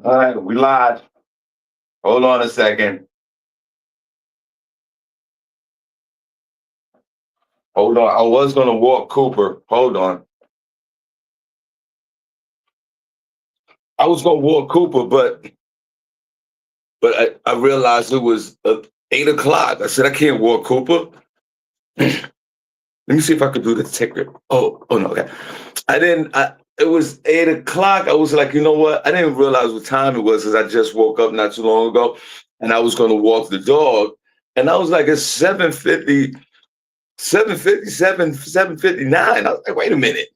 All right, we live. Hold on a second. Hold on. I was gonna walk Cooper. Hold on. I was gonna walk Cooper, but I realized it was 8 o'clock. I said I can't walk Cooper. Let me see if I could do the ticker. Oh no, okay. I didn't. It was 8 o'clock. I was like, you know what? I didn't realize what time it was because I just woke up not too long ago, and I was gonna walk the dog, and I was like, it's 7:50. 7:57, 7:59. I was like, wait a minute.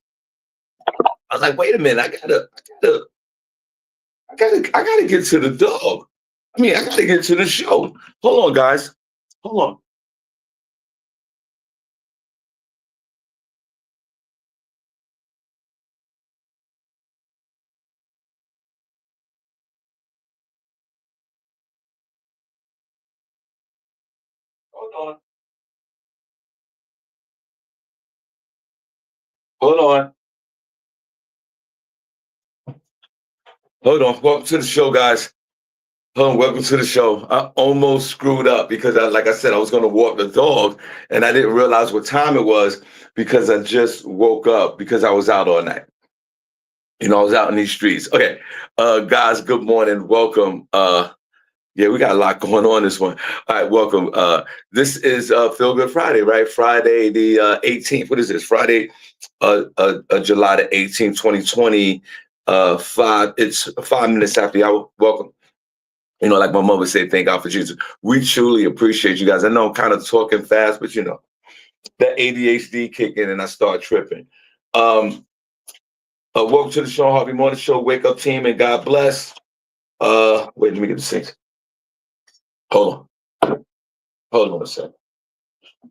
I was like, wait a minute. I gotta get to the dog. I mean, I gotta get to the show. Hold on, guys. Hold on. Hold on. Hold on. Hold on. Welcome to the show, guys. Hold on. Welcome to the show. I almost screwed up because like I said, I was gonna walk the dog and I didn't realize what time it was because I just woke up because I was out all night. I was out in these streets. Okay. Guys, good morning. Welcome. Yeah, we got a lot going on this one. All right, welcome. This is Feel Good Friday, right? Friday the 18th. What is this? Friday, July the 18th, 2020. It's 5 minutes after the hour. Welcome. Like my mother said, thank God for Jesus. We truly appreciate you guys. I know I'm kind of talking fast, but that ADHD kick in and I start tripping. Welcome to the Shawn Harvey Morning Show, Wake Up Team, and God bless. Wait, let me get the sync. Hold on. Hold on a second.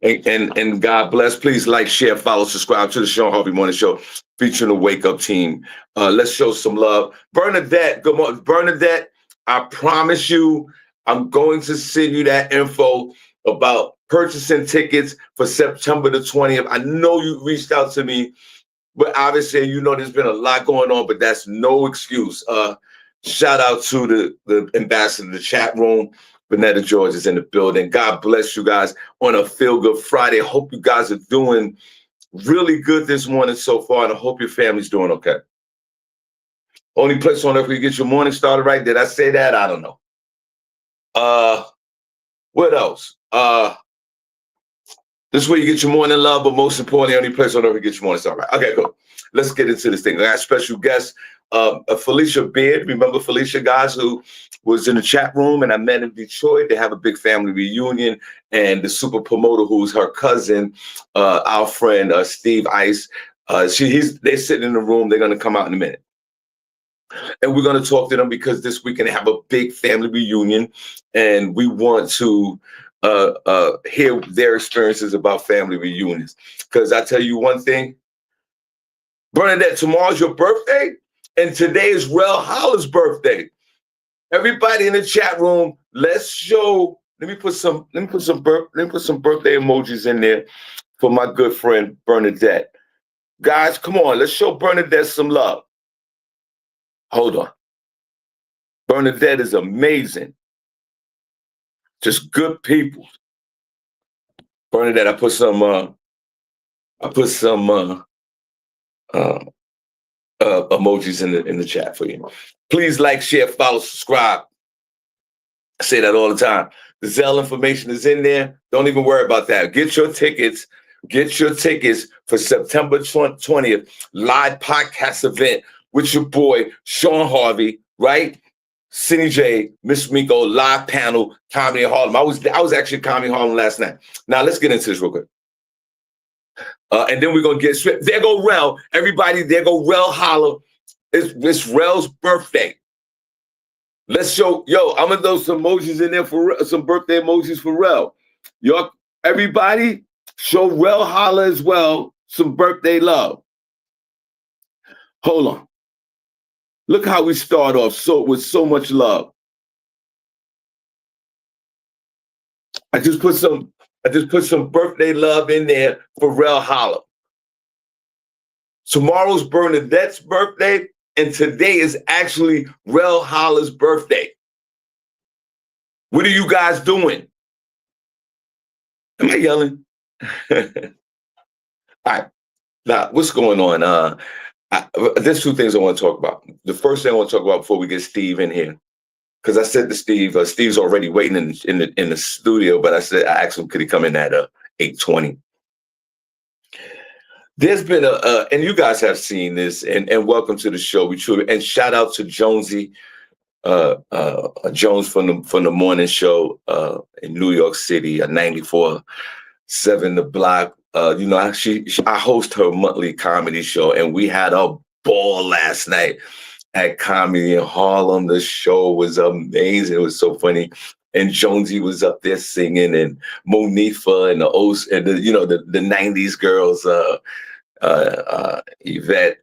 And God bless. Please like, share, follow, subscribe to the Shawn Harvey Morning Show featuring the Wake Up Team. Let's show some love. Bernadette, good morning. Bernadette, I promise you, I'm going to send you that info about purchasing tickets for September the 20th. I know you reached out to me, but obviously, there's been a lot going on, but that's no excuse. Shout out to the ambassador of the chat room. Vanetta George is in the building. God bless you guys on a Feel Good Friday. Hope you guys are doing really good this morning so far, and I hope your family's doing okay. Only place on earth where you get your morning started right. Did I say that? I don't know. What else? This is where you get your morning love, but most importantly, only place on earth where you get your morning started right. Okay, cool. Let's get into this thing. I got a special guest, Felicia Beard. Remember Felicia, guys, who was in the chat room, and I met in Detroit. They have a big family reunion, and the super promoter, who's her cousin, our friend Steve Ice. They're sitting in the room. They're going to come out in a minute, and we're going to talk to them because this weekend they have a big family reunion, and we want to hear their experiences about family reunions. Because I tell you one thing, Bernadette, tomorrow's your birthday, and today is Rel Holler's birthday. Everybody in the chat room, let's show. Let me put some birthday emojis in there for my good friend Bernadette. Guys, come on, let's show Bernadette some love. Hold on. Bernadette is amazing. Just good people. Bernadette, I put some emojis in the chat for you. Please like, share, follow, subscribe. I say that all the time. The Zelle information is in there. Don't even worry about that. Get your tickets. Get your tickets for September 20th, live podcast event with your boy, Shawn Harvey, right? SennyJ, Miss Miko, live panel, Comedy in Harlem. I was actually Comedy in Harlem last night. Now, let's get into this real quick. And then we're going to get straight. There go Rel. Everybody, there go Rel Holler. It's Rel's birthday. Let's show, I'm going to throw some emojis in there for some birthday emojis for Rel. Everybody, show Rel Holler as well some birthday love. Hold on. Look how we start off with so much love. I just put some birthday love in there for Rel Holler. Tomorrow's Bernadette's birthday, and today is actually Rel Holla's birthday. What are you guys doing? Am I yelling? All right. Now, what's going on? There's two things I want to talk about. The first thing I want to talk about before we get Steve in here, because I said to Steve, Steve's already waiting in the studio, but I asked him, could he come in at 8:20? There's been and you guys have seen this, and welcome to the show. And shout out to Jonesy, Jones from the morning show in New York City, 94.7 The Block. I host her monthly comedy show, and we had a ball last night at Comedy in Harlem. The show was amazing. It was so funny. And Jonesy was up there singing, and Monifa and the 90s girls, Yvette,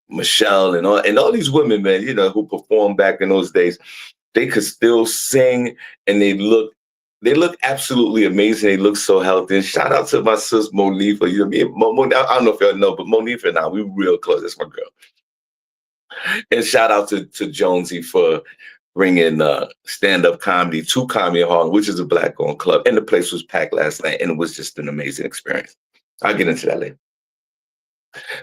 Michelle, and all these women, man, who performed back in those days. They could still sing, and they look absolutely amazing. They look so healthy. And shout out to my sis Monifa. I don't know if y'all know, but Monifa and I, we real close. That's my girl. And shout out to Jonesy for bringing stand-up comedy to Comedy in Harlem, which is a Black-owned club. And the place was packed last night, and it was just an amazing experience. I'll get into that later.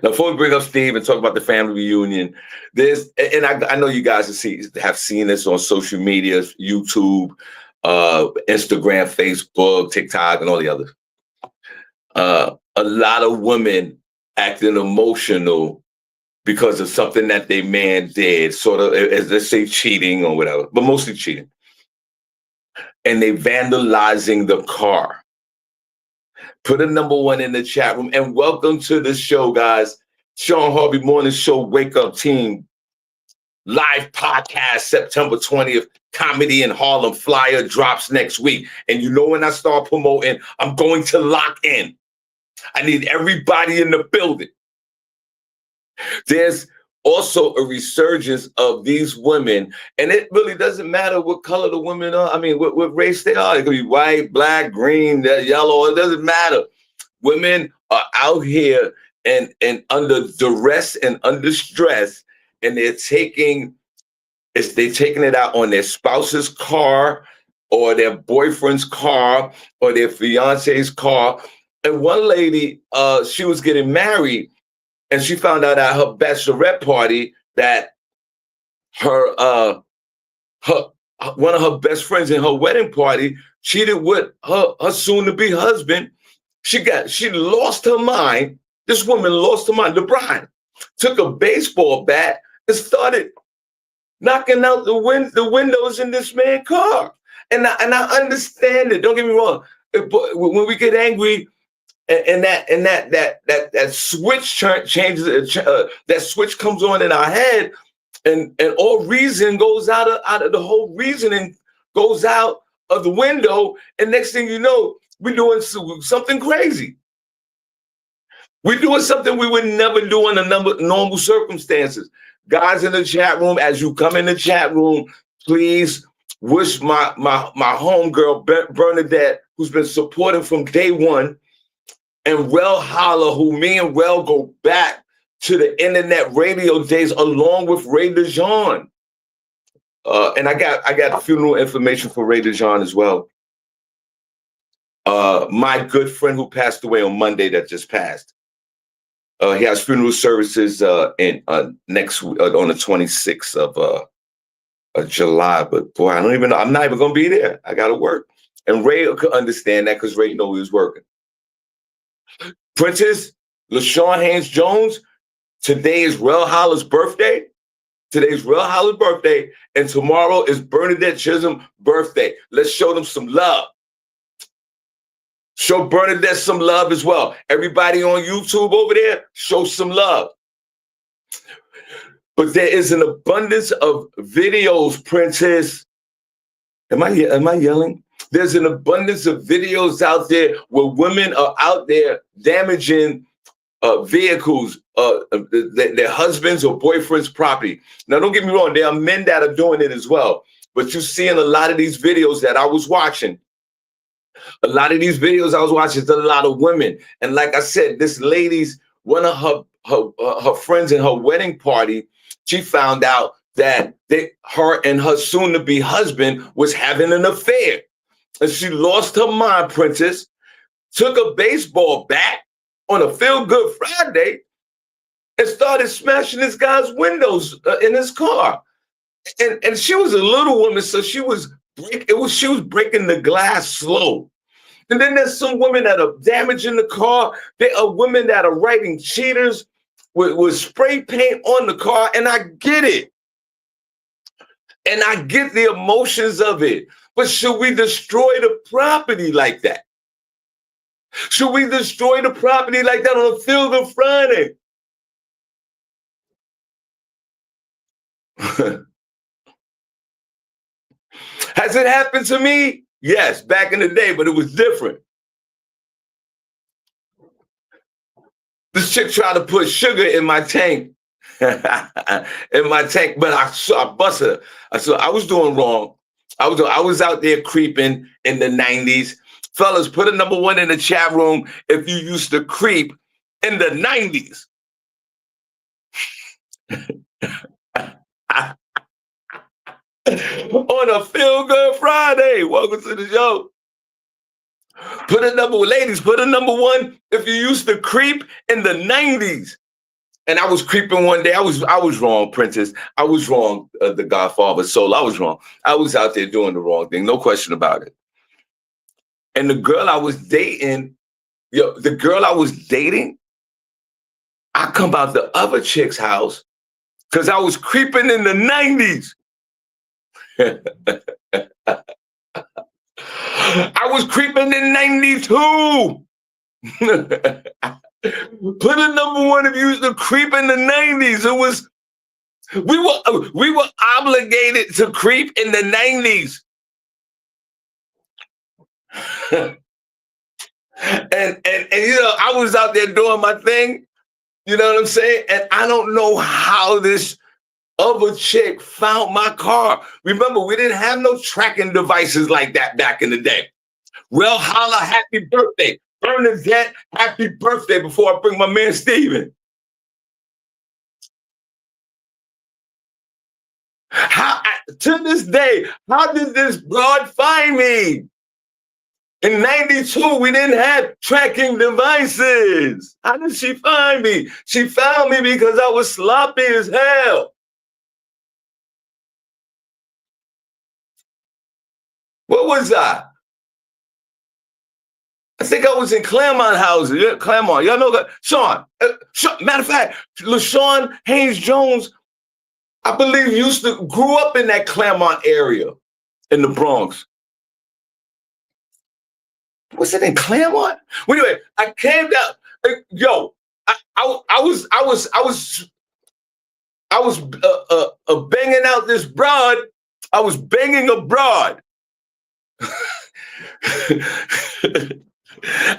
Now, before we bring up Steve and talk about the family reunion, I know you guys have seen this on social media, YouTube, Instagram, Facebook, TikTok, and all the others. A lot of women acting emotional because of something that their man did, sort of, as let's say, cheating or whatever, but mostly cheating. And they vandalizing the car. Put a number 1 in the chat room, and welcome to the show, guys. Shawn Harvey Morning Show, Wake Up Team, live podcast, September 20th. Comedy in Harlem flyer drops next week. And when I start promoting, I'm going to lock in. I need everybody in the building. There's also a resurgence of these women, and it really doesn't matter what color the women are. I mean, what race they are. It could be white, black, green, yellow. It doesn't matter. Women are out here and under duress and under stress, and they're taking it out on their spouse's car or their boyfriend's car or their fiance's car. And one lady, she was getting married, and she found out at her bachelorette party that her one of her best friends in her wedding party cheated with her soon-to-be husband. She lost her mind. This woman lost her mind. The bride took a baseball bat and started knocking out the windows in this man's car. And I understand it. Don't get me wrong. But when we get angry, and that switch changes, that switch comes on in our head, and all reason goes out of the whole reasoning goes out of the window, and next thing you know, we're doing something crazy. We're doing something we would never do in normal circumstances. Guys in the chat room, as you come in the chat room, please wish my homegirl Bernadette, who's been supporting from day one, and Rel Holla, who me and Rel go back to the internet radio days along with Ray DeJean. And I got funeral information for Ray DeJean as well. My good friend who passed away on Monday that just passed. He has funeral services in next on the 26th of July. But boy, I don't even know. I'm not even gonna be there. I gotta work. And Ray could understand that because Ray know he was working. Princess LaShawn Haynes Jones, today is Rel Holla's birthday. Today's Rel Holla's birthday, and tomorrow is Bernadette Chisholm's birthday. Let's show them some love. Show Bernadette some love as well. Everybody on YouTube over there, show some love. But there is an abundance of videos, Princess. Am I yelling? There's an abundance of videos out there where women are out there damaging vehicles, their husbands or boyfriends' property. Now, don't get me wrong. There are men that are doing it as well. But you're seeing a lot of these videos that I was watching. A lot of these videos I was watching, it's a lot of women. And like I said, this lady's, one of her friends in her wedding party she found out that her and her soon-to-be husband was having an affair. And she lost her mind, Princess, took a baseball bat on a Feel-Good Friday and started smashing this guy's windows in his car. And she was a little woman, so she was breaking the glass slow. And then there's some women that are damaging the car. There are women that are writing cheaters with spray paint on the car, and I get it. And I get the emotions of it. But should we destroy the property like that? Should we destroy the property like that on a Feel-Good Friday? Has it happened to me? Yes, back in the day, but it was different. This chick tried to put sugar in my tank. But I busted her. So I was doing wrong. I was out there creeping in the 90s. Fellas, put a number 1 in the chat room if you used to creep in the 90s. On a Feel-Good Friday. Welcome to the show. Ladies, put a number 1 if you used to creep in the 90s. And I was creeping one day. I was wrong, Princess. I was wrong, the Godfather soul. I was wrong. I was out there doing the wrong thing. No question about it. And the girl I was dating, I come out the other chick's house because I was creeping in the 90s. I was creeping in 92. Put a number 1 if you used to creep in the 90s. It was we were obligated to creep in the 90s. and I was out there doing my thing. You know what I'm saying? And I don't know how this other chick found my car. Remember, we didn't have no tracking devices like that back in the day. Well, holla, happy birthday. Bernadette, happy birthday before I bring my man Steven. To this day, how did this broad find me? In 92, we didn't have tracking devices. How did she find me? She found me because I was sloppy as hell. What was I? I think I was in Claremont houses. Yeah, Claremont. Y'all know that? Shawn. Matter of fact, LaShawn Haynes Jones, I believe, grew up in that Claremont area in the Bronx. Was it in Claremont? Well, anyway, I came down. Yo, I was banging out this broad. I was banging a broad.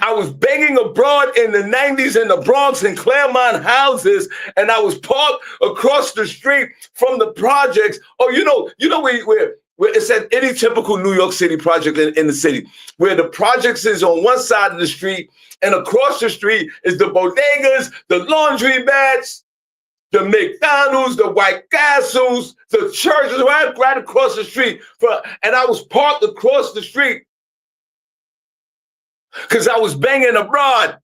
I was banging abroad in the 90s in the Bronx and Claremont houses, and I was parked across the street from the projects. Oh, you know where it's at any typical New York City project in the city, where the projects is on one side of the street, and across the street is the bodegas, the laundry mats, the McDonald's, the White Castles, the churches, right across the street. And I was parked across the street because I was banging abroad.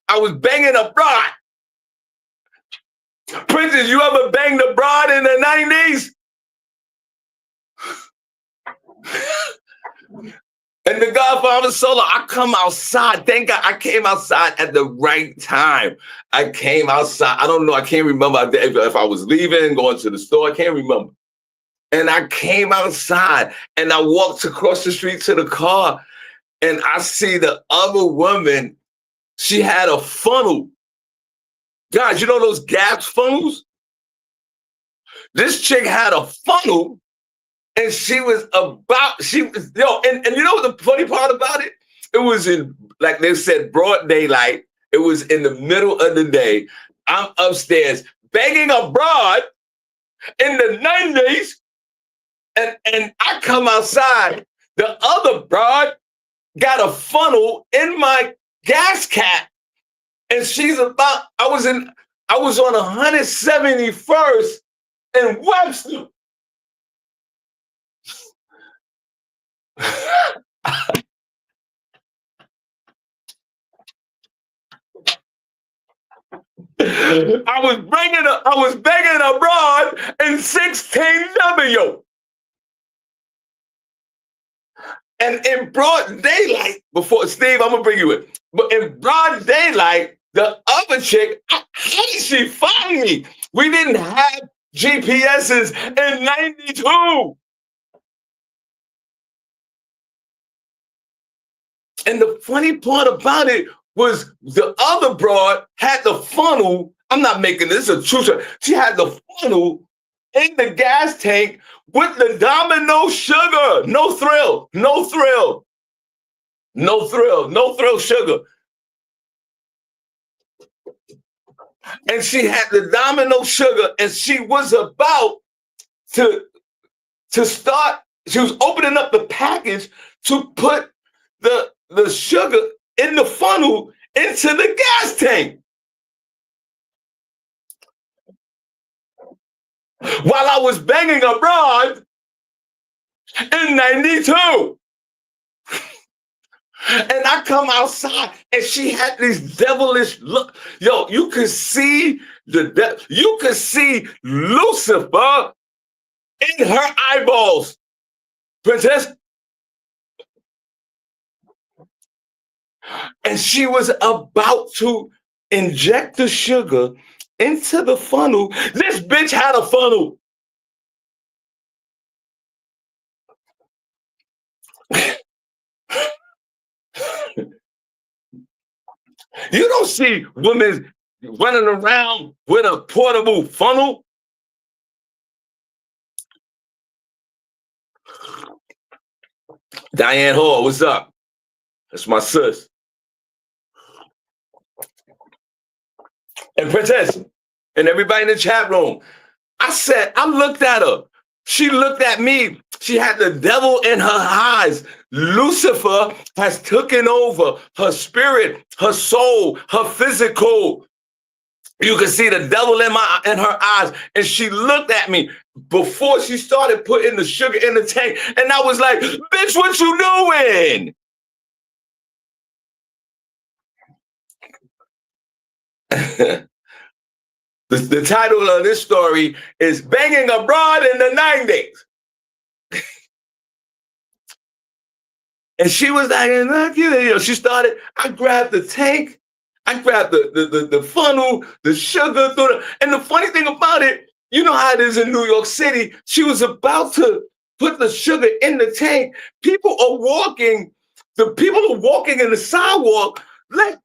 I was banging abroad. Princess, you ever banged abroad in the 90s? And the Godfather solo, I come outside. Thank God I came outside at the right time. I came outside. I don't know. I can't remember if I was leaving, going to the store. I can't remember. And I came outside and I walked across the street to the car and I see the other woman. She had a funnel. Guys, you know those gas funnels? This chick had a funnel. And and you know what the funny part about it? It was in, like they said, broad daylight. It was in the middle of the day. I'm upstairs banging abroad in the 90s. And I come outside. The other broad got a funnel in my gas cap. And I was on 171st in Webster. I was begging abroad in 16W. And in broad daylight, before Steve, I'm gonna bring you in. But in broad daylight, the other chick, how did she find me? We didn't have GPSs in 92. And the funny part about it was the other broad had the funnel. I'm not making this a true story. She had the funnel in the gas tank with the Domino sugar. No thrill, no thrill, no thrill, no thrill sugar. And she had the Domino sugar, and she was about to start. She was opening up the package to put the sugar in the funnel into the gas tank. While I was banging abroad in 92. And I come outside and she had these devilish look. Yo, you could see you could see Lucifer in her eyeballs. Princess. And she was about to inject the sugar into the funnel. This bitch had a funnel. You don't see women running around with a portable funnel. Diane Hall, what's up? That's my sis. And Princess, and everybody in the chat room. I looked at her. She looked at me. She had the devil in her eyes. Lucifer has taken over her spirit, her soul, her physical. You can see the devil in her eyes. And she looked at me before she started putting the sugar in the tank. And I was like, bitch, what you doing? The title of this story is Banging Abroad in the 90s. And she was like, she started, I grabbed the tank, I grabbed the funnel, the sugar, and the funny thing about it, you know how it is in New York City, she was about to put the sugar in the tank. People are walking in the sidewalk, like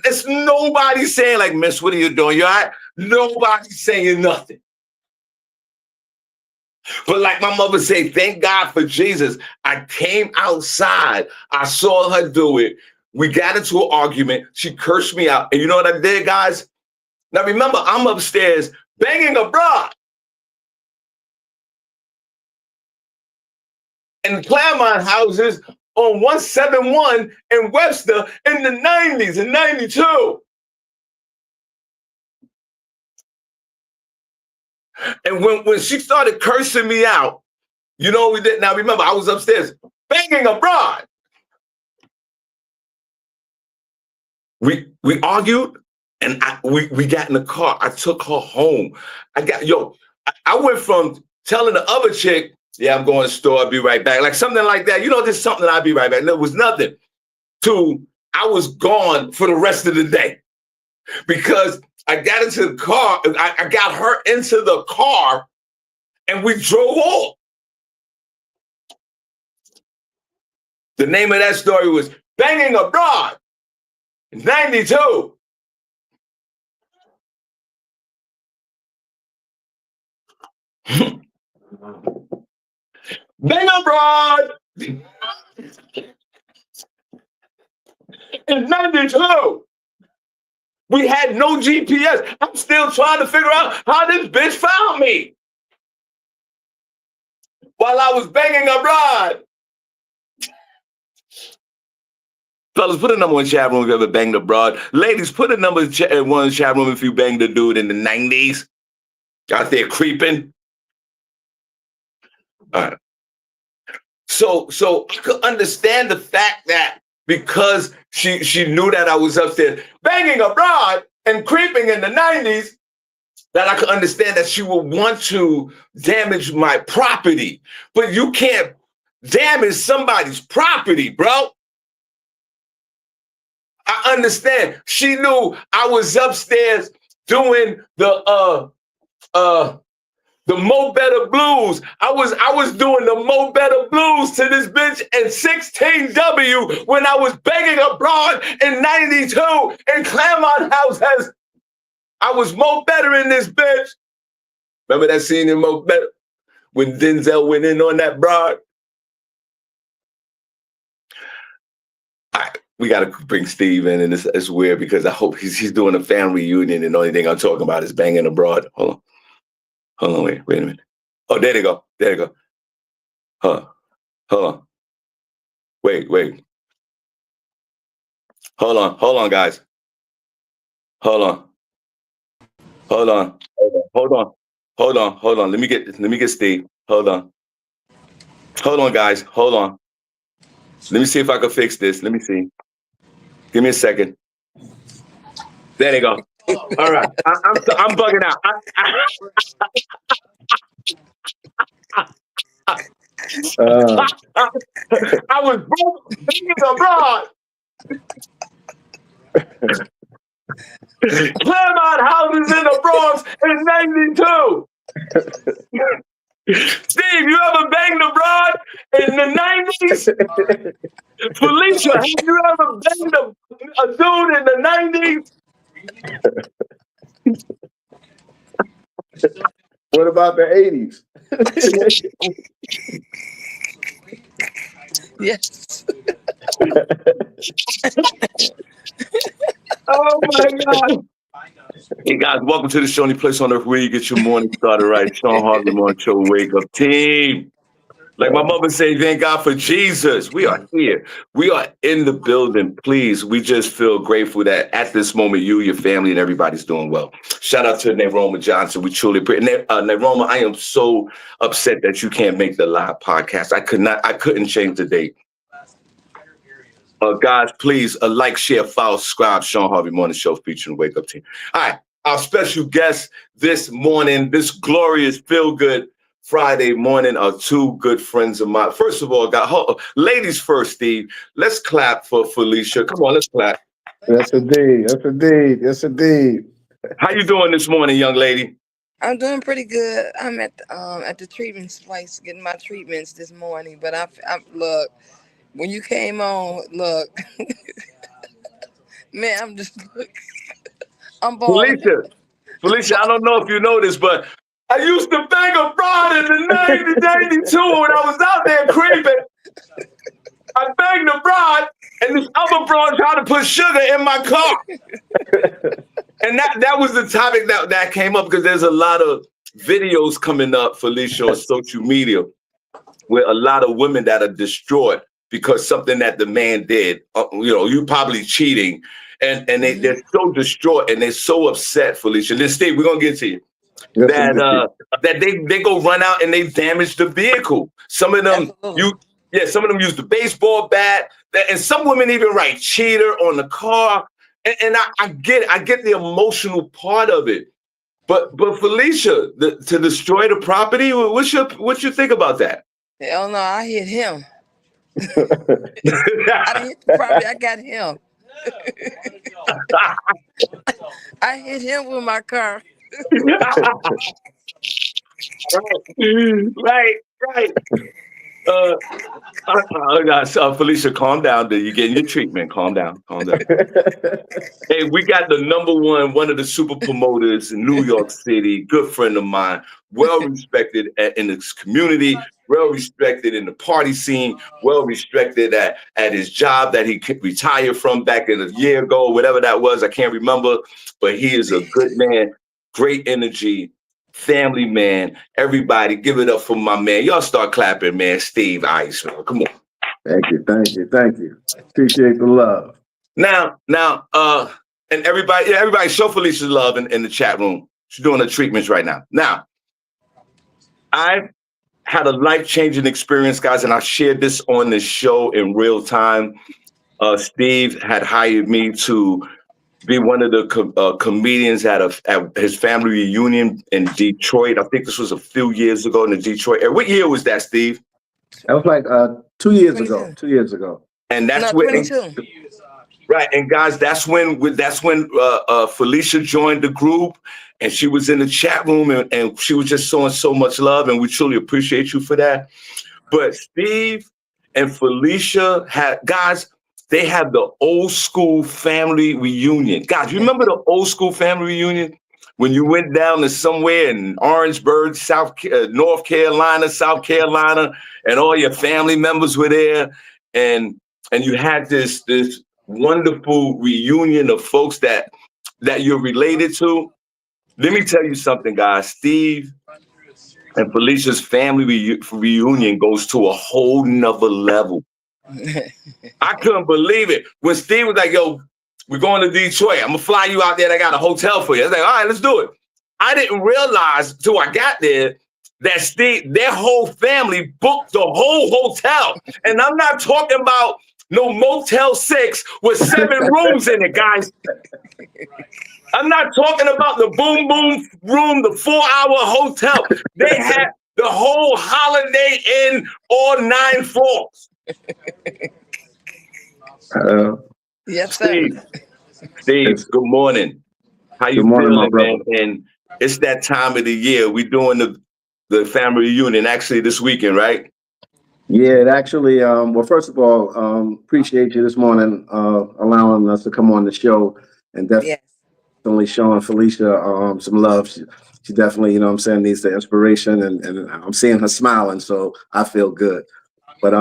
there's nobody saying like, miss, what are you doing? You all right? Nobody's saying nothing. But like my mother said, thank God for Jesus. I came outside. I saw her do it. We got into an argument. She cursed me out. And you know what I did, guys? Now remember, I'm upstairs banging abroad. In Claremont houses on 171 in Webster in the 90s and 92. And when she started cursing me out, you know what we did? Now remember, I was upstairs banging abroad. We argued and we got in the car. I took her home. I went from telling the other chick, yeah, I'm going to the store, I'll be right back. Like something like that. You know, just something, I'll be right back. And it was nothing. To I was gone for the rest of the day. Because I got into the car, I got her into the car and we drove off. The name of that story was Banging Abroad, 92. Bang abroad in 92. We had no GPS. I'm still trying to figure out how this bitch found me while I was banging abroad. Fellas, put a number in the chat room if you ever banged a broad. Ladies, put a number in the chat room if you banged a dude in the 90s. Out there creeping. All right. So I could understand the fact that because she knew that I was upstairs banging a broad and creeping in the 90s, that I could understand that she would want to damage my property. But you can't damage somebody's property, bro. I understand. She knew I was upstairs doing the Mo Better Blues. I was doing the Mo Better Blues to this bitch in 16W when I was begging abroad in 92 in Claremont Houses. I was Mo Better in this bitch. Remember that scene in Mo Better when Denzel went in on that broad? We got to bring Steve in, and it's weird because I hope he's doing a family reunion, and the only thing I'm talking about is banging abroad. Hold on, wait a minute. Oh, there they go. Hold on. Wait. Hold on, guys. Hold on. Let me get Steve. Hold on, guys. Hold on. Let me see if I can fix this. Let me see. Give me a second. There they go. All right. I'm bugging out. I was banging abroad. Claremont Houses in the Bronx in 92. Steve, you ever banged abroad in the 90s? Felicia, have you ever banged a dude in the 90s? What about the 80s? Yes. Oh my God. Hey guys, welcome to the show, only place on earth where you get your morning started right. Shawn Harvey Morning Show, Wake Up Team. Like my mother said, thank God for Jesus. We are here. We are in the building. Please, we just feel grateful that at this moment, you, your family, and everybody's doing well. Shout out to Neroma Johnson. We truly appreciate Neroma, I am so upset that you can't make the live podcast. I couldn't change the date. Guys, please like, share, follow, subscribe. Shawn Harvey Morning Show featuring Wake Up Team. All right, our special guest this morning, this glorious feel-good Friday morning, are two good friends of mine. First of all, ladies first, Steve. Let's clap for Felicia. Come on, let's clap. Yes, indeed. How you doing this morning, young lady? I'm doing pretty good. I'm at the treatment place getting my treatments this morning. But I look, when you came on, look, man, I'm balling. Felicia, I don't know if you know this, but I used to bang abroad in the 1992 when I was out there creeping. I banged abroad, and this other broad tried to put sugar in my car. And that was the topic that came up because there's a lot of videos coming up, Felicia, on social media where a lot of women that are distraught because something that the man did, you probably cheating. And they're so distraught and they're so upset, Felicia. Then Steve, we're gonna get to you. Yes, that they go run out and they damage the vehicle. Some of them use the baseball bat, and some women even write cheater on the car. And I get the emotional part of it. But Felicia, to destroy the property, what you think about that? Hell no, I hit him. I didn't hit the property, I got him. I hit him with my car. Right. Felicia, calm down. You're getting your treatment. Calm down. Hey, we got the number one of the super promoters in New York City, good friend of mine, well respected in his community, well respected in the party scene, well respected at his job that he retired from back in a year ago, whatever that was. I can't remember, but he is a good man, great energy, family man. Everybody, give it up for my man. Y'all start clapping, man. Steve Ice, man. Come on. Thank you, thank you, thank you. Appreciate the love. Now, and everybody show Felicia love in the chat room. She's doing her treatments right now. Now, I had a life-changing experience, guys, and I shared this on this show in real time. Steve had hired me to be one of the comedians at his family reunion in Detroit. I think this was a few years ago in the Detroit area. What year was that, Steve? That was like 2 years 22. ago. 2 years ago. And that's No, when 22. right. And guys, that's when Felicia joined the group, and she was in the chat room, and she was just showing so much love, and we truly appreciate you for that. But Steve and Felicia they have the old school family reunion. Guys, you remember the old school family reunion when you went down to somewhere in Orangeburg, North Carolina, South Carolina, and all your family members were there, and you had this wonderful reunion of folks that you're related to. Let me tell you something, guys. Steve and Felicia's family reunion goes to a whole nother level. I couldn't believe it. When Steve was like, yo, we're going to Detroit. I'm going to fly you out there. I got a hotel for you. I was like, all right, let's do it. I didn't realize till I got there that Steve, their whole family booked the whole hotel. And I'm not talking about no Motel 6 with 7 rooms in it, guys. I'm not talking about the boom boom room, the 4-hour hotel. They had the whole Holiday Inn, all 9 floors. Yes, sir. Steve, good morning. How you morning, my feeling, brother? man? And it's that time of the year. We're doing the family reunion actually this weekend, right? Yeah, it actually, well, first of all, appreciate you this morning allowing us to come on the show, and definitely showing Felicia some love. She definitely, you know what I'm saying, needs the inspiration, and I'm seeing her smiling, so I feel good. But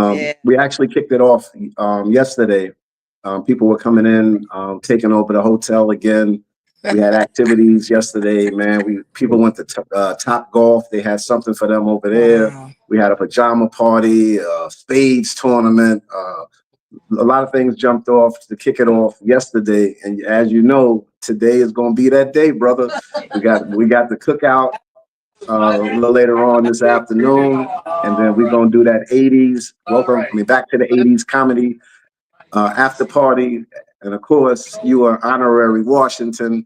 we actually kicked it off yesterday. People were coming in, taking over the hotel again. We had activities yesterday, man. People went to Top Golf. They had something for them over there. Wow. We had a pajama party, spades tournament. A lot of things jumped off to kick it off yesterday. And as you know, today is going to be that day, brother. We got the cookout a little later on this afternoon, and then we're going to do that 80s back to the 80s comedy after party. And of course, you are honorary Washington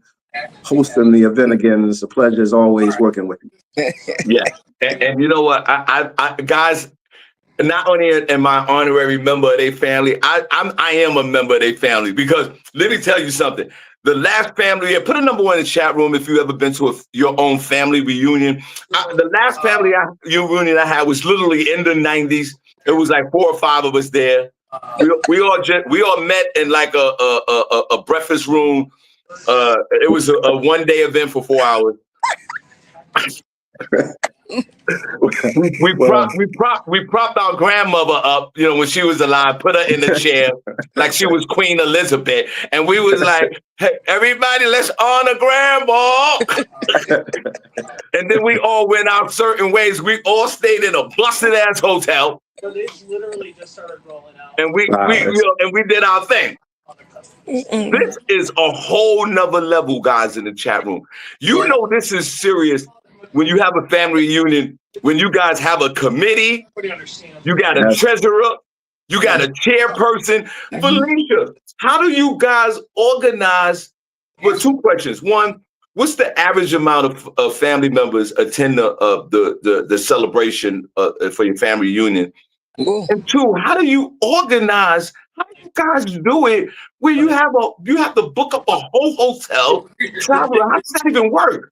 hosting the event again. It's a pleasure as always working with you. Yeah. And you know what? I guys, not only am I honorary member of their family, I am a member of their family, because let me tell you something. The last family, put a number 1 in the chat room if you ever been to your own family reunion. The last family reunion I had was literally in the 90s. It was like 4 or 5 of us there. We all met in like a breakfast room. It was a 1-day event for 4 hours. We propped our grandmother up, you know, when she was alive, put her in the chair like she was Queen Elizabeth, and we was like, hey, everybody, let's honor grandma. And then we all went out certain ways. We all stayed in a busted ass hotel. So they literally just started rolling out. And we did our thing. This is a whole nother level, guys, in the chat room. You know this is serious when you have a family reunion, when you guys have a committee, you got a treasurer, you got a chairperson. Felicia, how do you guys organize? Well, 2 questions. 1, what's the average amount of family members attend the celebration for your family reunion? And 2, how do you organize? How do you guys do it where you have to book up a whole hotel, travel? How does that even work?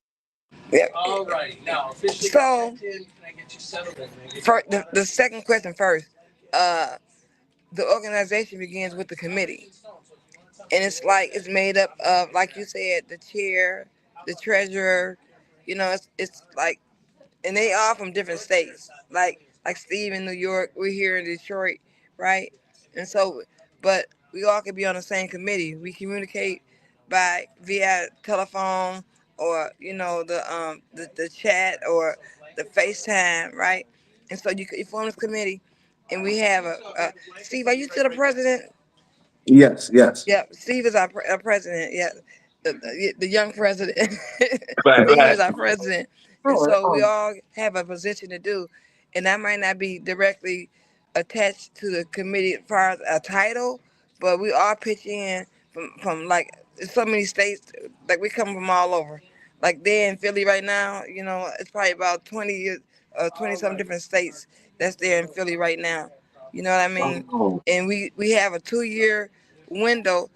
All right, now officially. So, can I get you settled in? for the second question first, the organization begins with the committee, and it's made up of, like you said, the chair, the treasurer. You know, it's like, and they are from different states. Like Steve in New York, we're here in Detroit, right? And so, but we all could be on the same committee. We communicate via telephone, or the chat, or the FaceTime, right? And so you form this committee, and we have Steve, are you still the president? Yes, yes. Yep, Steve is our president. Yeah, the young president. Right, Steve right. is our president, and so we all have a position to do, and that might not be directly attached to the committee as far as a title, but we all pitch in from like so many states. Like we come from all over. Like they're in Philly right now. You know, it's probably about 20 some different states that's there in Philly right now. You know what I mean? Oh, And we have a 2 year window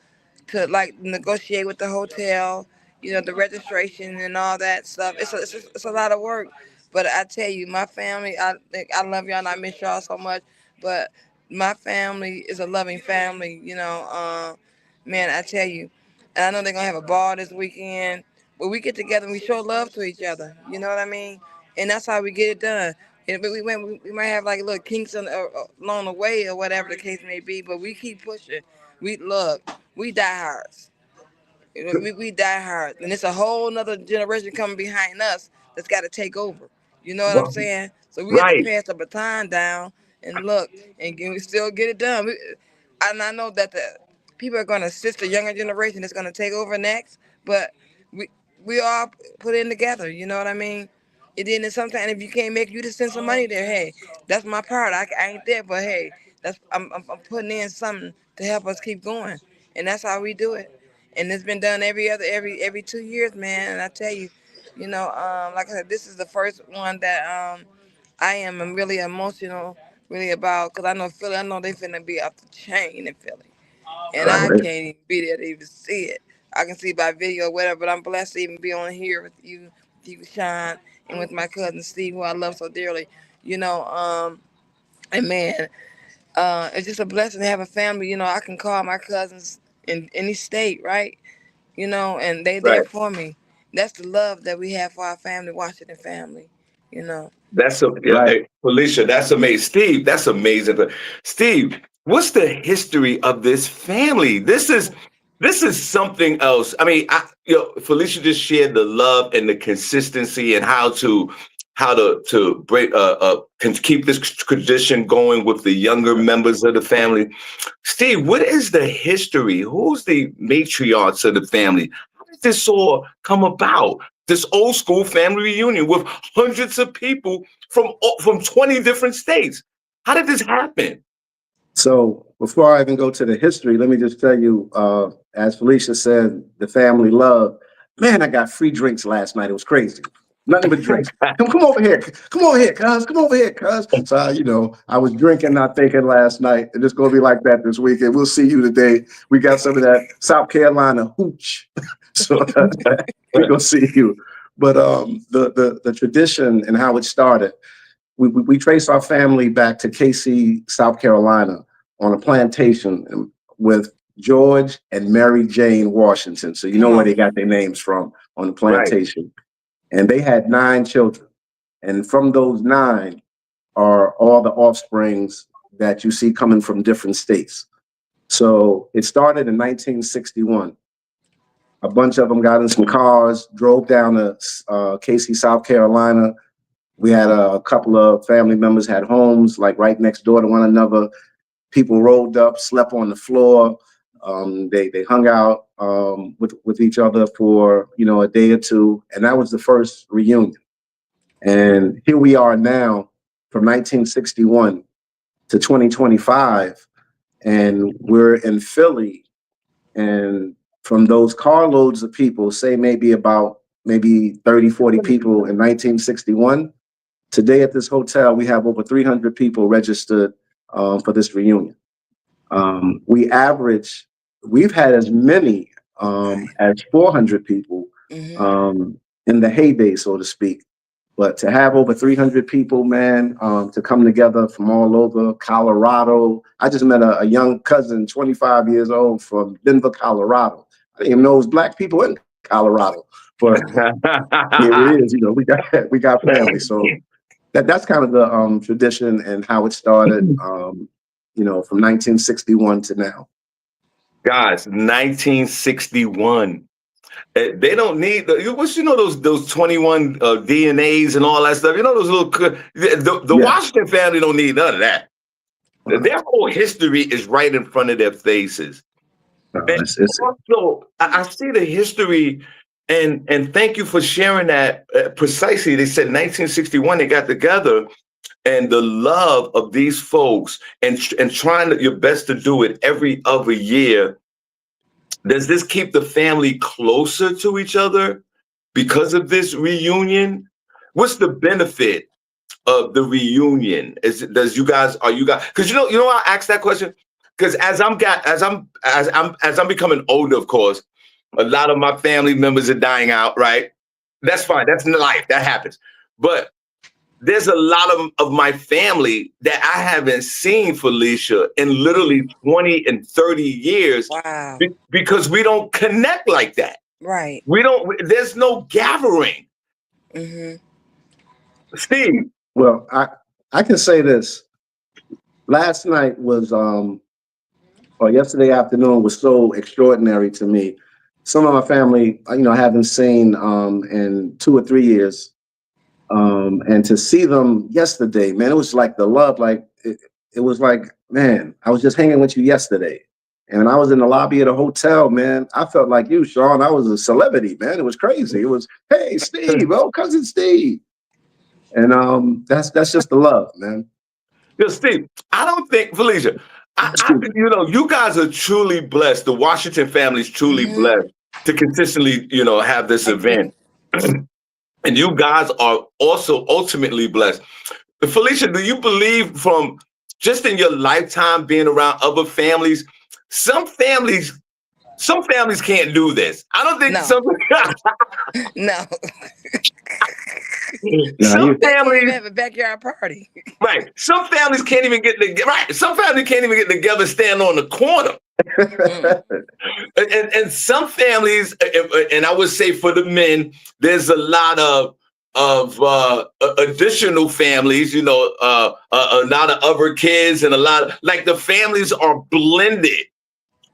to like negotiate with the hotel, you know, the registration and all that stuff. It's a lot of work, but I tell you, my family, I love y'all and I miss y'all so much. But my family is a loving family, you know. Man, I tell you, and I know they're gonna have a ball this weekend. But we get together and we show love to each other. You know what I mean? And that's how we get it done. And we might have like little kinks along the way or whatever the case may be, but we keep pushing. We look, we die hards. You know, we die hard, and it's a whole nother generation coming behind us that's got to take over. You know what I'm saying? So we have to Right. pass the baton down and look, and we still get it done. And I know that the people are going to assist the younger generation that's going to take over next, but we we all put in together. You know what I mean? And then sometimes if you can't make it, you just send some money there. Hey, that's my part. I ain't there, but hey, I'm putting in something to help us keep going, and that's how we do it. And it's been done every 2 years, man. And I tell you, you know, like I said, this is the first one that I am really emotional, really about, because I know Philly. I know they finna be off the chain in Philly, and I right. can't even be there to even see it. I can see by video or whatever, but I'm blessed to even be on here with you, Sean, and with my cousin Steve, who I love so dearly. You know, and man, it's just a blessing to have a family. You know, I can call my cousins in any state, right? You know, and they there Right. for me. That's the love that we have for our family, Washington family. You know. That's Right. Felicia, that's amazing. Steve, that's amazing. But Steve, what's the history of this family? This is something else. I mean, Felicia just shared the love and the consistency and how to break can keep this tradition going with the younger members of the family. Steve, what is the history? Who's the matriarchs of the family? How did this all come about? This old school family reunion with hundreds of people from 20 different states. How did this happen? So before I even go to the history, let me just tell you, as Felicia said, the family love. Man, I got free drinks last night. It was crazy. Nothing but drinks. Come over here. Come over here, cuz. Come over here, cuz. So, I was drinking, not thinking last night. And it's going to be like that this weekend. We'll see you today. We got some of that South Carolina hooch. So we're going to see you. But the tradition and how it started, we trace our family back to Casey, South Carolina, on a plantation with George and Mary Jane Washington. So you know Come where on. they got their names from, on the Right, plantation. And they had 9 children. And from those 9 are all the offsprings that you see coming from different states. So it started in 1961. A bunch of them got in some cars, drove down to Casey, South Carolina. We had a couple of family members had homes like right next door to one another. People rolled up, slept on the floor. They hung out with each other for a day or two, and that was the first reunion. And here we are now, from 1961 to 2025, and we're in Philly. And from those carloads of people, say maybe 30, 40 people in 1961. Today at this hotel, we have over 300 people registered for this reunion. We've had as many as 400 people Hmm. in the heyday, so to speak. But to have over 300 people, man, to come together from all over Colorado. I just met a young cousin, 25 years old, from Denver, Colorado. I didn't even know it was Black people in Colorado, but here it is. We got family. So that's kind of the tradition and how it started. From 1961 to now. guys, 1961. They don't need those 21 DNAs and all that stuff. You know those little the Yeah, Washington family don't need none of that. Their whole history is right in front of their faces. And also, I see the history, and thank you for sharing that precisely. They said 1961 they got together, and the love of these folks, and trying your best to do it every other year. Does this keep the family closer to each other because of this reunion? What's the benefit of the reunion? Are you guys? Because I asked that question because as I'm becoming older, of course, a lot of my family members are dying out. Right, that's fine. That's life. That happens. But there's a lot of my family that I haven't seen, Felicia, in literally 20 and 30 years. Wow. Because we don't connect like that. Right. There's no gathering. Mm-hmm. Steve. Well, I can say this. Last night was, or yesterday afternoon was so extraordinary to me. Some of my family, I haven't seen in 2 or 3 years. And to see them yesterday, man, it was like the love, like it was like, man, I was just hanging with you yesterday. And I was in the lobby of the hotel, man. I felt like you, Shawn. I was a celebrity, man. It was crazy. It was, hey, Steve, oh, cousin Steve. And that's just the love, man. Yo, Steve, I don't think, Felicia, you guys are truly blessed. The Washington family is truly blessed to consistently, have this event. And you guys are also ultimately blessed. Felicia, do you believe from just in your lifetime being around other families, some families can't do this? I don't think No. Some families have a backyard party. Right. Some families can't even get together. Right. Some families can't even get together, stand on the corner. And some families, and I would say for the men, there's a lot of additional families, a lot of other kids, and a lot of the families are blended.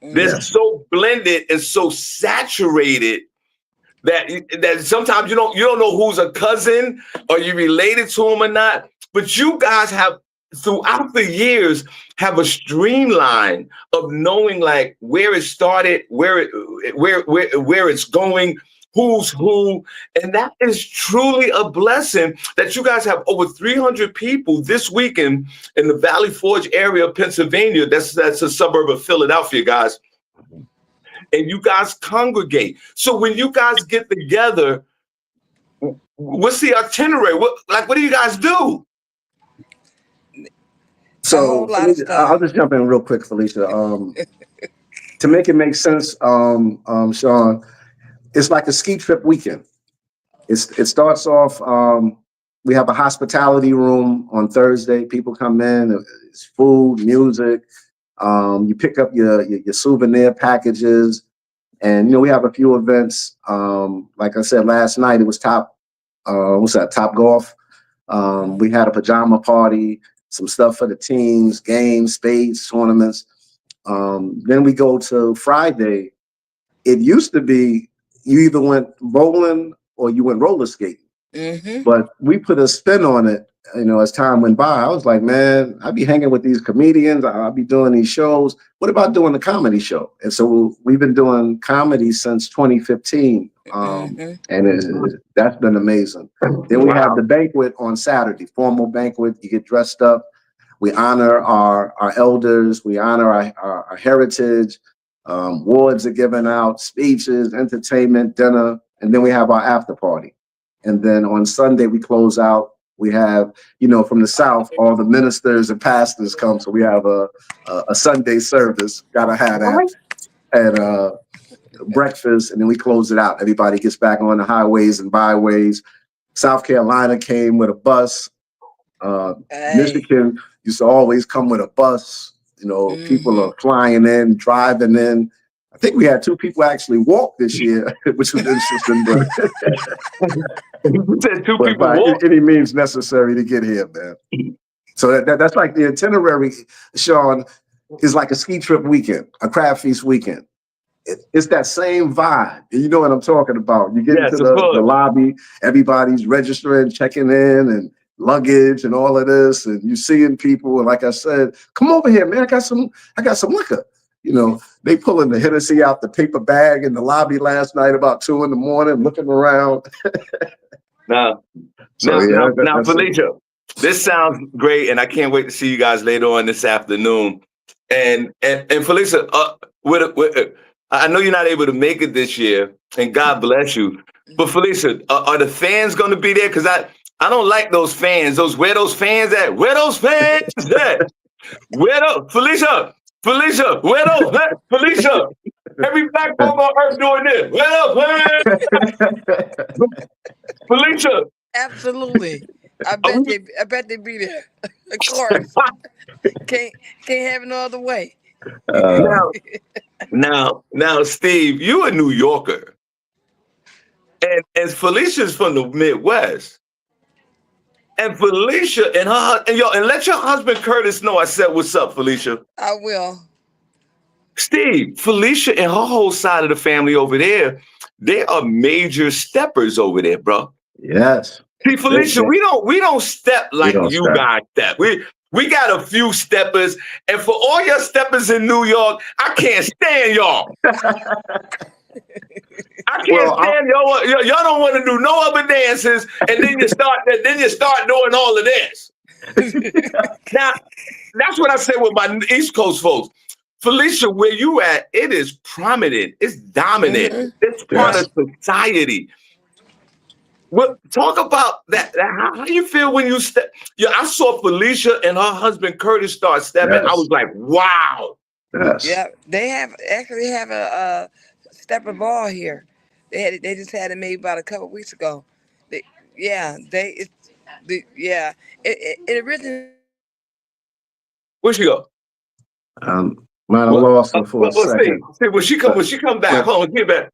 They're so blended and so saturated that sometimes you don't know who's a cousin or you related to them or not. But you guys have throughout the years have a streamline of knowing where it started, where it's going, who's who, and that is truly a blessing that you guys have over 300 people this weekend in the Valley Forge area of Pennsylvania. That's a suburb of Philadelphia, guys. And you guys congregate. So when you guys get together, what's the itinerary? What do you guys do? So I'll just jump in real quick, Felicia. To make it make sense, Shawn, it's like a ski trip weekend. It starts off. We have a hospitality room on Thursday. People come in. It's food, music. You pick up your souvenir packages, and we have a few events. Like I said last night, it was Top Golf. We had a pajama party, some stuff for the teams, games, spades, tournaments. Then we go to Friday. It used to be you either went bowling or you went roller skating. But we put a spin on it, as time went by. I was like, man, I'd be hanging with these comedians. I'll be doing these shows. What about doing a comedy show? And so we've been doing comedy since 2015. And that's been amazing. Then we have the banquet on Saturday, formal banquet. You get dressed up. We honor our elders. We honor our heritage. Awards are given out, speeches, entertainment, dinner. And then we have our after party. And then on Sunday, we close out. We have, from the South, all the ministers and pastors come. So we have a Sunday service. Gotta have that. And breakfast, and then we close it out. Everybody gets back on the highways and byways. South Carolina came with a bus. Michigan used to always come with a bus. People are flying in, driving in. I think we had 2 people actually walk this year, which was interesting. But by any means necessary to get here, man. So that's like the itinerary, Shawn, is like a ski trip weekend, a crab feast weekend. It's that same vibe. You know what I'm talking about. You get into the lobby, everybody's registering, checking in, and luggage and all of this, and you seeing people, and like I said, come over here, man. I got some liquor. You know, they pulling the Hennessy out the paper bag in the lobby last night about 2 in the morning, looking around. Now, Felicia, this sounds great, and I can't wait to see you guys later on this afternoon. And Felicia, I know you're not able to make it this year, and God bless you. But Felicia, are the fans going to be there? Because I don't like those fans. Where those fans at? Where those fans at? Felicia, where those Felicia? Every black folk on earth doing this. Where those fans? Felicia. Absolutely. I bet they be there. Of course. Can't have it no other way. Now, Steve, you a New Yorker, and Felicia's from the Midwest. And Felicia and let your husband Curtis know I said what's up, Felicia. I will. Steve, Felicia and her whole side of the family over there, they are major steppers over there, bro. Yes. See, Felicia, we don't step like you guys step. We got a few steppers, and for all your steppers in New York, I can't stand y'all. I can't stand y'all. Y'all don't want to do no other dances, and then you start doing all of this. Now, that's what I say with my East Coast folks. Felicia, where you at, it is prominent. It's dominant. Mm-hmm. It's part of society. Well, talk about that. How you feel when you step? Yeah, I saw Felicia and her husband Curtis start stepping. Yes. I was like, wow. Yes. Yeah, they have a stepper ball here. They just had it made about a couple weeks ago. It originally. Where'd she go? Might have lost her for a second. Steve, when she come back, hold on, get back.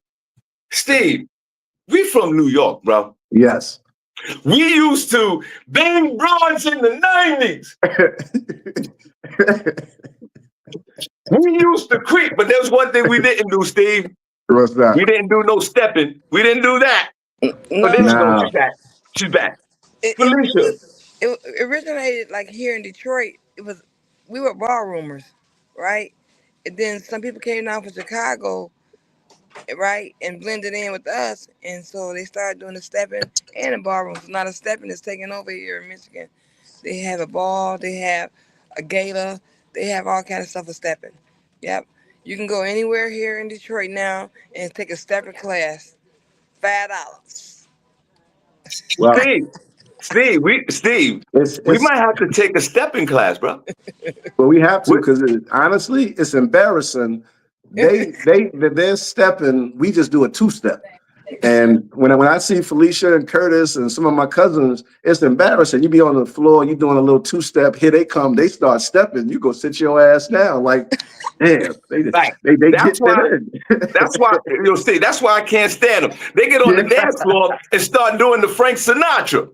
Steve, we from New York, bro. Yes. We used to bang broads in the 90s. We used to creep, but there's one thing we didn't do, Steve. What's that? We didn't do no stepping. We didn't do that. No. She's back. She's back. Felicia. It originated like here in Detroit. We were ballroomers, right? And then some people came down from Chicago, right, and blended in with us, and so they started doing the stepping and the ballrooms. Now the stepping is taking over here in Michigan. They have a ball, they have a gala, they have all kind of stuff for stepping. Yep, you can go anywhere here in Detroit now and take a stepping class, $5. Well, Steve, we might have to take a stepping class, bro. Well, we have to, because honestly, it's embarrassing. They're stepping. We just do a 2-step. And when I see Felicia and Curtis and some of my cousins, it's embarrassing. You be on the floor, you doing a little 2-step. Here they come. They start stepping. You go sit your ass down. Like, damn. They get in. That's why you'll see. That's why I can't stand them. They get on the dance floor and start doing the Frank Sinatra.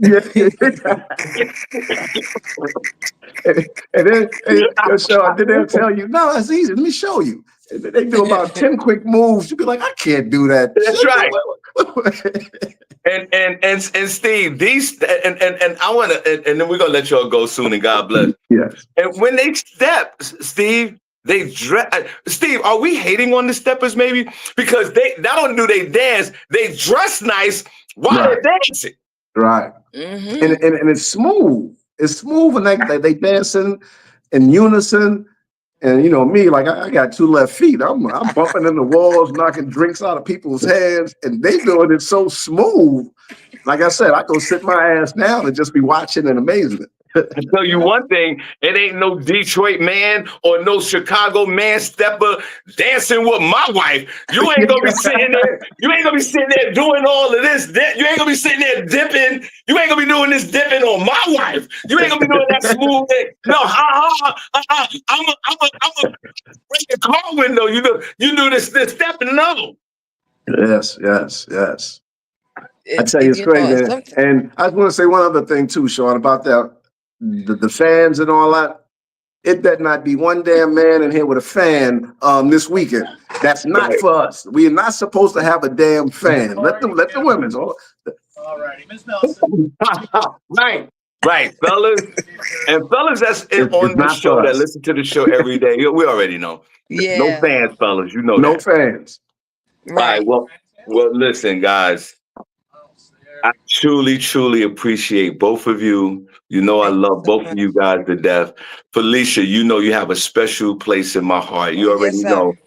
And then they'll tell you, no, it's easy. Let me show you. They do about 10 quick moves. You'll be like, I can't do that. That's right. and Steve, these and I want to, and then we're gonna let y'all go soon, and God bless. Yes. And when they step, Steve, they dress. Steve, are we hating on the steppers maybe because they not only do they dance, they dress nice while they're dancing. Right. Mm-hmm. And it's smooth. It's smooth, and they dancing in unison. And you know me, like I got 2 left feet. I'm bumping in the walls, knocking drinks out of people's hands, and they doing it so smooth. Like I said, I go sit my ass down and just be watching in amazement. I tell you one thing, it ain't no Detroit man or no Chicago man stepper dancing with my wife. You ain't gonna be sitting there. You ain't gonna be sitting there doing all of this. You ain't gonna be sitting there dipping. You ain't gonna be doing this dipping on my wife. You ain't gonna be doing that smooth thing. No, I'm a break the car window. You do this stepping. No. Yes. I tell you, it's crazy. And I just want to say one other thing too, Shawn, about that. The fans and all that, it better not be one damn man in here with a fan this weekend. That's not for us. We are not supposed to have a damn fan. Let the women. All righty, Ms. Nelson. Right. Right, fellas. And fellas that's It's on the not show, for that us. listen to the show every day, we already know. No Yeah. fans, fellas. You know No that. fans. All right, Right. well, listen, guys. I truly, truly appreciate both of you. You know I Thank you love so both of much. you guys to death. Felicia, you know you have a special place in my heart. You Yes, already sir. know.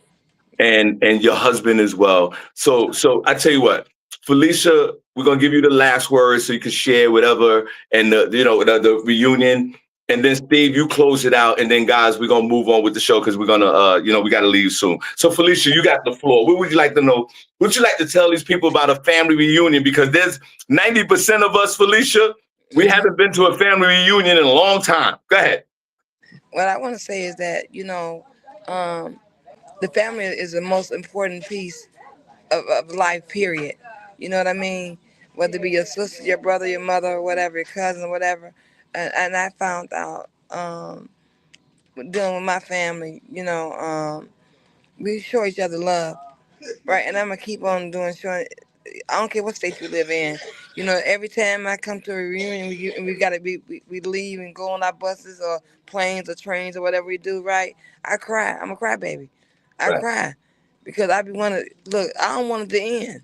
And your husband as well. So I tell you what, Felicia, we're gonna give you the last word so you can share whatever and the reunion. And then Steve, you close it out, and then guys, we're gonna move on with the show because we're gonna we gotta leave soon. So Felicia, you got the floor. What would you like to know? What would you like to tell these people about a family reunion? Because there's 90% of us, Felicia, we Mhm. haven't been to a family reunion in a long time. Go ahead. What I want to say is that, um, the family is the most important piece of life, period. You know what I mean? Whether it be your sister, your brother, your mother, or whatever, your cousin, whatever. And I found out, dealing with my family, we show each other love, right? And I'm going to keep on doing showing. I don't care what state you live in. Every time I come to a reunion, we gotta we leave and go on our buses or planes or trains or whatever we do, right? I cry. I'm a crybaby. I Right, cry because I be wanna look. I don't want it to end.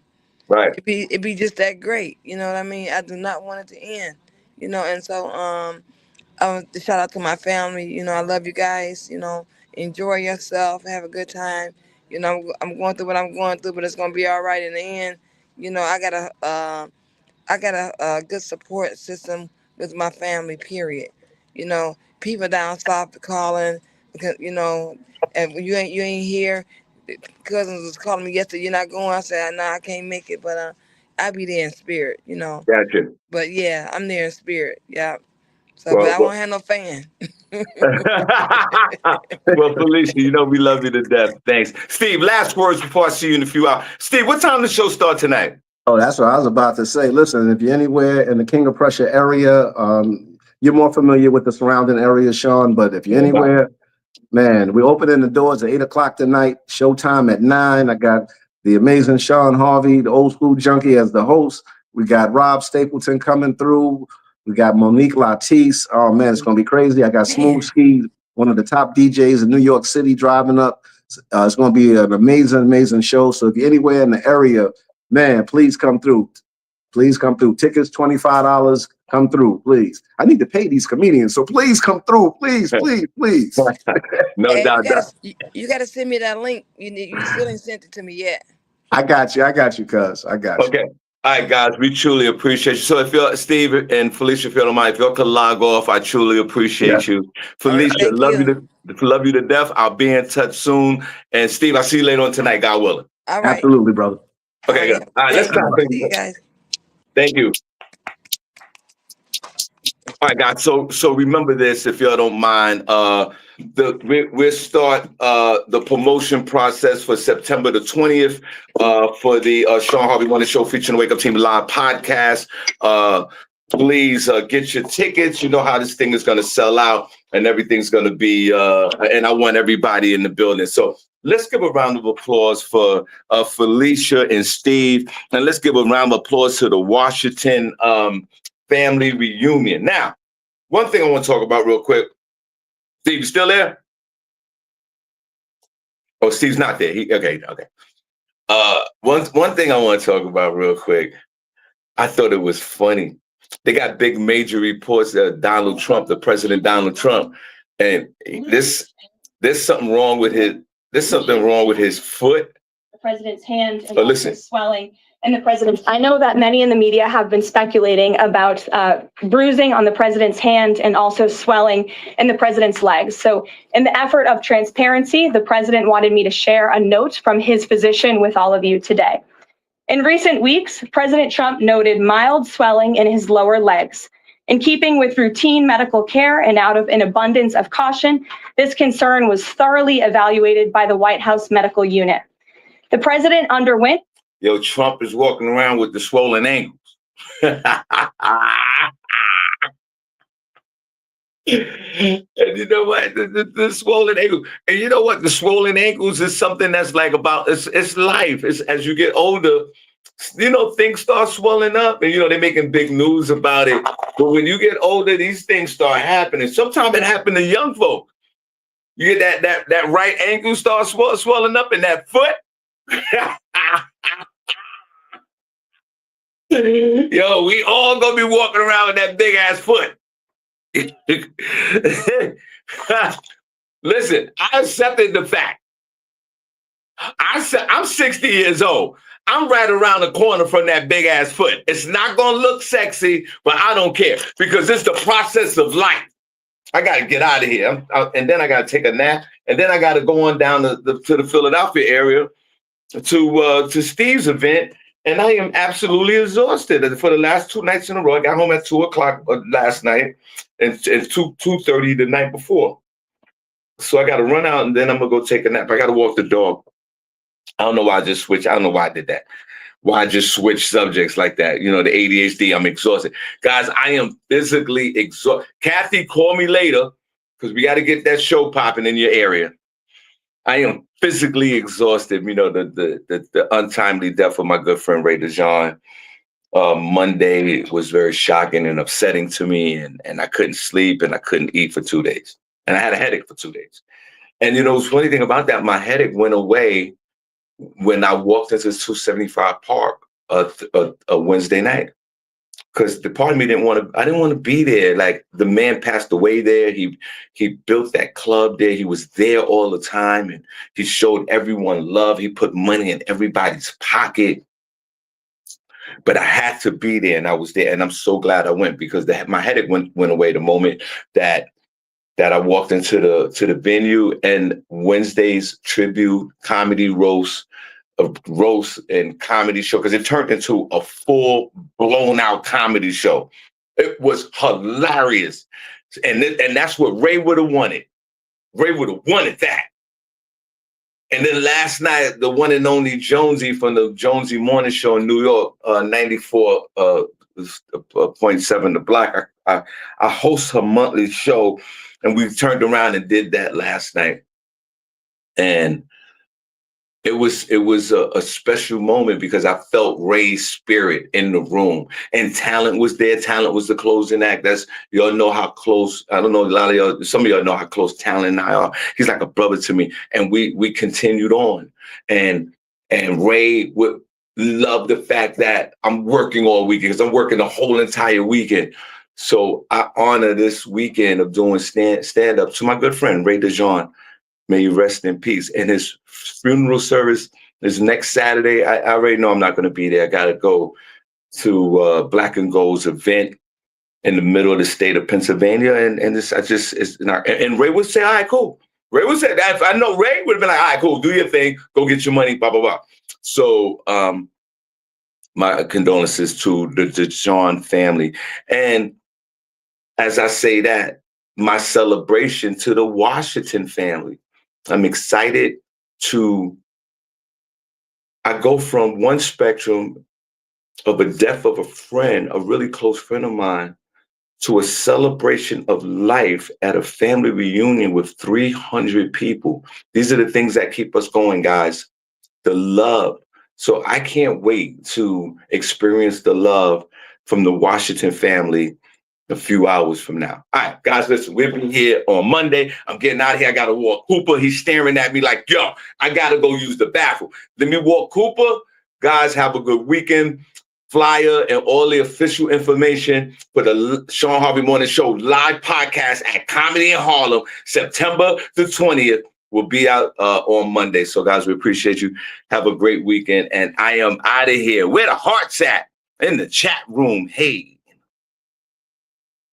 right. It be just that great. You know what I mean? I do not want it to end. And so I want to shout out to my family. I love you guys. Enjoy yourself. Have a good time. I'm going through what I'm going through, but it's gonna be all right in the end. I got a good support system with my family. Period. People down south are calling because and when you ain't here. Cousins was calling me yesterday. You're not going. I said, no, I can't make it, but I be there in spirit. Gotcha. But yeah, I'm there in spirit. Yeah. So, but Well, I well, won't have no fan. well, Felicia, you know we love you to death. Thanks. Steve, last words before I see you in a few hours. Steve, what time does the show start tonight? Oh, that's what I was about to say. Listen, if you're anywhere in the King of Prussia area, you're more familiar with the surrounding area, Shawn. But if you're No doubt. anywhere, man, we're opening the doors at 8 o'clock tonight. Showtime at 9. I got the amazing Shawn Harvey, the old school junkie, as the host. We got Rob Stapleton coming through. We got Monique Latisse. Oh man, it's gonna be crazy. I got Smooth Man, Ski, one of the top DJs in New York City, driving up. It's gonna be an amazing, amazing show. So if you're anywhere in the area, man, please come through. Please come through. Tickets $25. Come through, please. I need to pay these comedians, so please come through, please, please, please. No hey, you doubt. gotta you gotta send me that link. You still ain't sent it to me yet. I got you. I got you, cuz. I got you. Okay. All right, guys, we truly appreciate you. So if you're Steve and Felicia, if you don't mind, if y'all could log off, I truly appreciate you. All right, Felicia, thank you. love you to death. I'll be in touch soon. And Steve, I'll see you later on tonight, God willing. All right. Absolutely, brother. All Okay, right. good. All right, let's Thank you. stop. See you guys. Thank you. All right, guys. So remember this, if y'all don't mind. We'll start the promotion process for September the 20th for the Shawn Harvey Morning Show featuring the Wake Up Team Live podcast. Please get your tickets. You know how this thing is going to sell out, and everything's going to be. And I want everybody in the building. So let's give a round of applause for Felicia and Steve, and let's give a round of applause to the Washington family reunion. Now, one thing I want to talk about real quick. Steve, you still there? Oh, Steve's not there. Okay. One thing I want to talk about real quick. I thought it was funny. They got big major reports that Donald Trump, the President Donald Trump, and there's something wrong with his foot. The president's hand and Oh, also listen. swelling in the president's. I know that many in the media have been speculating about bruising on the president's hand and also swelling in the president's legs. So in the effort of transparency, the president wanted me to share a note from his physician with all of you today. In recent weeks, President Trump noted mild swelling in his lower legs. In keeping with routine medical care and out of an abundance of caution, this concern was thoroughly evaluated by the White House medical unit. The president underwent. Yo, Trump is walking around with the swollen ankles. And you know what? The swollen ankles. And you know what? The swollen ankles is something that's like it's life. It's as you get older, things start swelling up and, they're making big news about it. But when you get older, these things start happening. Sometimes it happens to young folk. You get that right ankle start swelling up in that foot. Yo, we all gonna be walking around with that big ass foot. Listen, I accepted the fact. I'm 60 years old. I'm right around the corner from that big ass foot. It's not gonna look sexy, but I don't care because it's the process of life. I gotta get out of here, and then I gotta take a nap, and then I gotta go on down to the Philadelphia area to Steve's event, and I am absolutely exhausted. For the last 2 nights in a row, I got home at 2:00 last night, and 2:30 the night before. So I gotta run out, and then I'm gonna go take a nap. I gotta walk the dog. I don't know why I just switched. I don't know why I did that. Why I just switch subjects like that. The ADHD, I'm exhausted. Guys, I am physically exhausted. Kathy, call me later because we got to get that show popping in your area. I am physically exhausted. The untimely death of my good friend Ray DeJean Monday was very shocking and upsetting to me. And I couldn't sleep and I couldn't eat for 2 days. And I had a headache for 2 days. And the funny thing about that, my headache went away when I walked into 275 Park a Wednesday night, because the part of me didn't want to be there. Like, the man passed away there. He built that club there. He was there all the time, and he showed everyone love. He put money in everybody's pocket. But I had to be there, and I was there, and I'm so glad I went because my headache went away the moment that I walked into the venue. And Wednesday's tribute comedy roast and comedy show, because it turned into a full blown out comedy show. It was hilarious. And that's what Ray would have wanted. Ray would have wanted that. And then last night, the one and only Jonesy from the Jonesy Morning Show in New York, 94.7 The Block. I host her monthly show, and we turned around and did that last night. And it was a special moment because I felt Ray's spirit in the room, and Talent was there. Talent was the closing act. Y'all know how close. I don't know, a lot of y'all. Some of y'all know how close Talent and I are. He's like a brother to me, and we continued on. And Ray would love the fact that I'm working all weekend, because I'm working the whole entire weekend. So I honor this weekend of doing stand up to my good friend Ray DeJean. May you rest in peace. And his funeral service is next Saturday. I already know I'm not going to be there. I got to go to Black and Gold's event in the middle of the state of Pennsylvania. And Ray would say, all right, cool. Ray would say that. If I know Ray would have been like, all right, cool, do your thing. Go get your money, blah, blah, blah. So my condolences to the DeJean family. And as I say that, my celebration to the Washington family. I'm excited I go from one spectrum of a death of a friend, a really close friend of mine, to a celebration of life at a family reunion with 300 people. These are the things that keep us going, guys. The love. So I can't wait to experience the love from the Washington family a few hours from now. All right, guys, listen, we'll be here on Monday. I'm getting out of here. I got to walk Cooper. He's staring at me like, yo, I got to go use the bathroom. Let me walk Cooper. Guys, have a good weekend. Flyer and all the official information for the Shawn Harvey Morning Show live podcast at Comedy in Harlem, September the 20th. Will be out on Monday. So, guys, we appreciate you. Have a great weekend. And I am out of here. Where the heart's at? In the chat room. Hey.